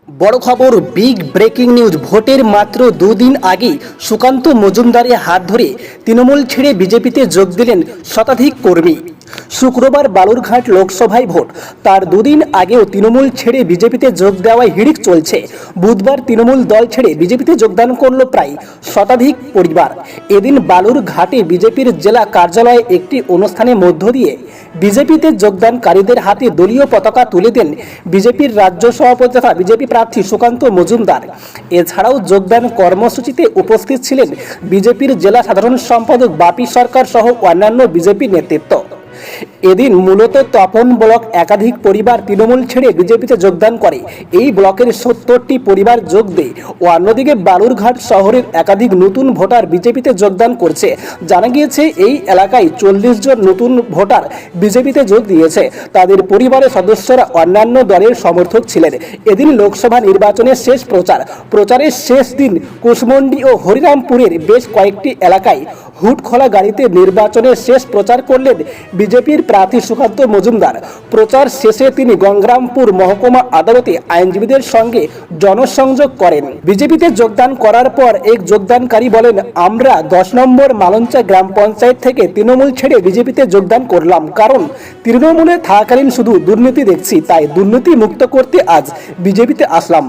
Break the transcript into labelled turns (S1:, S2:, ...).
S1: বড় খবর, big breaking news. ভোটের মাত্র দুদিন আগেই সুকান্ত মজুমদারের হাত ধরে তৃণমূল ছেড়ে বিজেপিতে যোগ দিলেন শতাধিক কর্মী। শুক্রবার বালুরঘাট লোকসভায় ভোট, তার দুদিন আগেও তৃণমূল ছেড়ে বিজেপিতে যোগ দেওয়ায় হিড়িক চলছে। বুধবার তৃণমূল দল ছেড়ে বিজেপিতে যোগদান করল প্রায় শতাধিক পরিবার। এদিন বালুরঘাটে বিজেপির জেলা কার্যালয়ে একটি অনুষ্ঠানের মধ্য দিয়ে বিজেপিতে যোগদানকারীদের হাতে দলীয় পতাকা তুলে দেন বিজেপির রাজ্য সভাপতি তথা বিজেপি প্রার্থী সুকান্ত মজুমদার। এছাড়াও যোগদান কর্মসূচিতে উপস্থিত ছিলেন বিজেপির জেলা সাধারণ সম্পাদক বাপি সরকার সহ অন্যান্য বিজেপি নেতৃত্ব। এদিন মূলত তপন ব্লক একাধিক পরিবার তৃণমূল ছেড়ে বিজেপিতে যোগদান করে। এই ব্লকের 70টি পরিবার যোগ দেয়। অন্যদিকে বালুরঘাট শহরের একাধিক নতুন ভোটার বিজেপিতে যোগদান করছে। জানা গিয়েছে এই এলাকায় 40 জন নতুন ভোটার বিজেপিতে যোগ দিয়েছে। তাদের পরিবারের সদস্যরা অন্যান্য দলের সমর্থক ছিলেন। এদিন লোকসভা নির্বাচনের শেষ প্রচারের শেষ দিন কুশমন্ডি ও হরিরামপুরের বেশ কয়েকটি এলাকায় হুটখোলা গাড়িতে নির্বাচনের শেষ প্রচার করলেন বিজেপির প্রার্থী সুকান্ত মজুমদার। প্রচার শেষে তিনি গঙ্গারামপুর মহকুমা আদালতে আইনজীবীদের সঙ্গে জনসংযোগ করেন। বিজেপিতে যোগদান করার পর এক যোগদানকারী বলেন, আমরা 10 নম্বর মালঞ্চা গ্রাম পঞ্চায়েত থেকে তৃণমূল ছেড়ে বিজেপিতে যোগদান করলাম, কারণ তৃণমূলে থাকাকালীন শুধু দুর্নীতি দেখছি, তাই দুর্নীতি মুক্ত করতে আজ বিজেপিতে আসলাম।